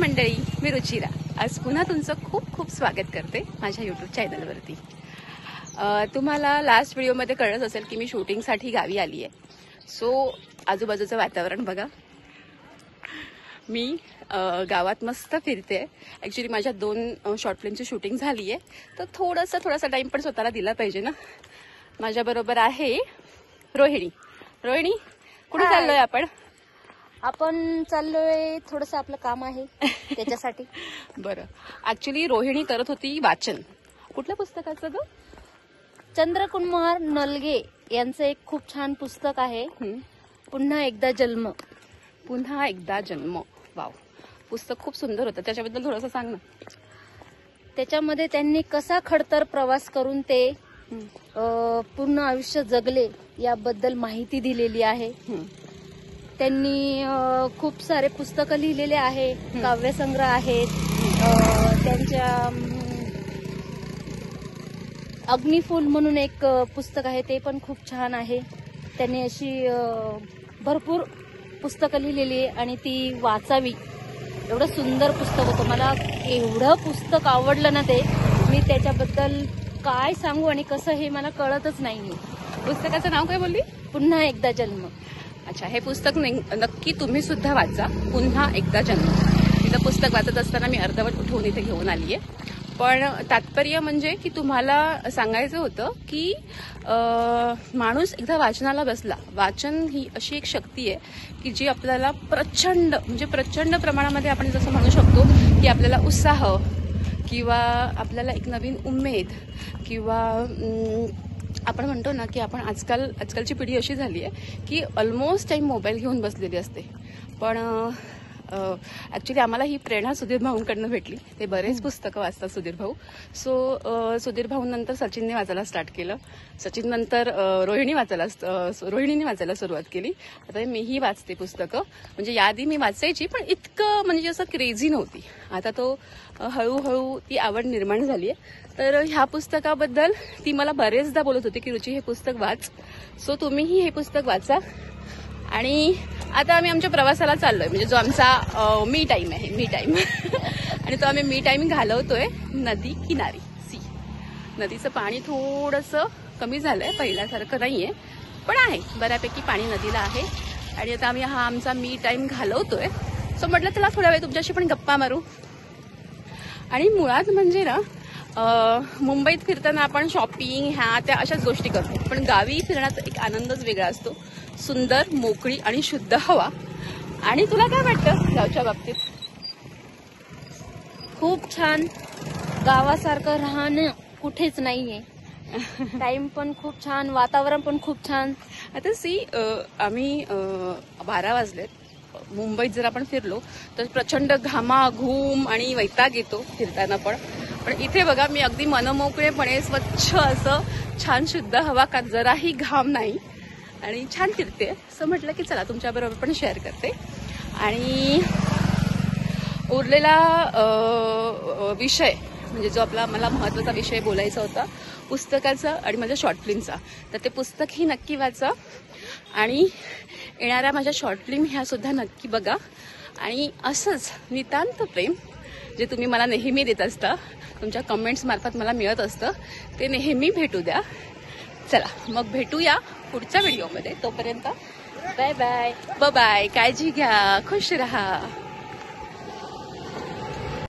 मंडळी, मी रुचिरा आज पुन्हा तुमचं खूप खूप स्वागत करते माझ्या यूट्यूब चॅनलवरती। तुम्हाला लास्ट व्हिडिओमध्ये कळलंच असेल की मी शूटिंगसाठी गावी आली आहे। सो आजूबाजूचं वातावरण बघा, मी गावात मस्त फिरते। ॲक्च्युली माझ्या 2 शॉर्ट फिल्मची शूटिंग झाली आहे, तर थोडासा टाइम पण स्वतःला दिला पाहिजे ना। माझ्याबरोबर आहे रोहिणी। रोहिणी, कुठे चाललोय आपण? आपण चाललोय, थोडंसं आपलं काम आहे त्याच्यासाठी। बरं, ऍक्च्युली रोहिणी करत होती वाचन। कुठल्या पुस्तकाचं ग? चंद्रकुमार नलगे यांचं एक खूप छान पुस्तक आहे, पुन्हा एकदा जन्म। पुन्हा एकदा जन्म, वाव, पुस्तक खूप सुंदर होतं। त्याच्याबद्दल थोडंसं सांग ना। त्याच्यामध्ये त्यांनी कसा खडतर प्रवास करून ते पूर्ण आयुष्य जगले याबद्दल माहिती दिलेली आहे। त्यांनी खूप सारे पुस्तकं लिहिलेले आहे, काव्यसंग्रह आहेत त्यांच्या। अग्निफूल म्हणून एक पुस्तक आहे, ते पण खूप छान आहे। त्यांनी अशी भरपूर पुस्तकं लिहिलेली आहे आणि ती वाचावी। एवढं सुंदर पुस्तक होतं, मला एवढं पुस्तक आवडलं ना ते, मी त्याच्याबद्दल काय सांगू आणि कसं हे मला कळतच नाहीये। पुस्तकाचं नाव काय बोलली? पुन्हा एकदा जन्म। अच्छा, हे पुस्तक नक्की तुम्ही सुद्धा वाचा, पुन्हा एकदा जन्म। तिथं पुस्तक वाचत असताना मी अर्धवट उठवून इथे घेऊन आली आहे। पण तात्पर्य म्हणजे की तुम्हाला सांगायचं होतं की माणूस एकदा वाचनाला बसला, वाचन ही अशी एक शक्ती आहे की जी आपल्याला प्रचंड प्रमाणामध्ये आपण जसं म्हणू शकतो की आपल्याला उत्साह किंवा आपल्याला एक नवीन उमेद किंवा आपण म्हणतो ना की आपण आजकालची पिढी अशी झाली आहे की ऑलमोस्ट टाइम मोबाईल घेऊन बसलेली असते। पण ॲक्च्युली आम्हाला ही प्रेरणा सुधीर भाऊंकडनं भेटली। ते बरेच पुस्तकं वाचतात सुधीर भाऊ। सो सुधीर भाऊंनंतर सचिनने वाचायला स्टार्ट केलं, सचिन नंतर रोहिणीने वाचायला सुरुवात केली। आता मीही वाचते पुस्तकं, म्हणजे याआधी मी वाचायची पण इतकं म्हणजे असं क्रेझी नव्हती। आता तो हळूहळू ती आवड निर्माण झाली आहे। तर ह्या पुस्तकाबद्दल ती मला बरेचदा बोलत होती की रुची हे पुस्तक वाच। सो तुम्हीही हे पुस्तक वाचा। आणि आता आम्ही आमच्या प्रवासाला चाललोय, म्हणजे जो आमचा मी टाईम आहे, मी टाईम आणि तो आम्ही मी टाईम घालवतोय नदी किनारी। नदीचं पाणी थोडंसं कमी झालंय, पहिल्यासारखं नाहीये पण आहे, बऱ्यापैकी पाणी नदीला आहे। आणि आता आम्ही हा आमचा मी टाईम घालवतोय। सो म्हटलं चला थोड्या वेळ तुमच्याशी पण गप्पा मारू। आणि मुळात म्हणजे ना मुंबईत फिरताना आपण शॉपिंग ह्या त्या अशाच गोष्टी करतो, पण गावी फिरण्याचा एक आनंदच वेगळा असतो। सुंदर, मोकळी आणि शुद्ध हवा। आणि तुला काय वाटतं गावच्या बाबतीत? खूप छान, गावासारखं राहणं कुठेच नाहीये। टाइम पण खूप छान, वातावरण पण खूप छान। आता आम्ही 12 वाजलेत, मुंबईत जर आपण फिरलो तर प्रचंड घामाघूम आणि वैताग येतो फिरताना पण इथे बघा, मी अगदी मनमोकळेपणे स्वच्छ असं छान शुद्ध हवा, का जराही घाम नाही आणि छान फिरते। असं म्हटलं की चला तुमच्याबरोबर पण शेअर करते। आणि उरलेला विषय म्हणजे जो मला महत्त्वाचा विषय बोलायचा होता पुस्तकाचा आणि माझ्या शॉर्ट फिल्मचा, तर ते पुस्तकही नक्की वाचा आणि येणाऱ्या माझ्या शॉर्ट फिल्म ह्या सुद्धा नक्की बघा। आणि असंच नितांत प्रेम जे तुम्ही मला नेहमी देत असता, तुमच्या कमेंट्स मार्फत मला मिळत असतं, ते नेहमी भेटू द्या। चला मग भेटूया पुढच्या व्हिडिओमध्ये, तोपर्यंत बाय बाय। बाय, काळजी घ्या, खुश रहा।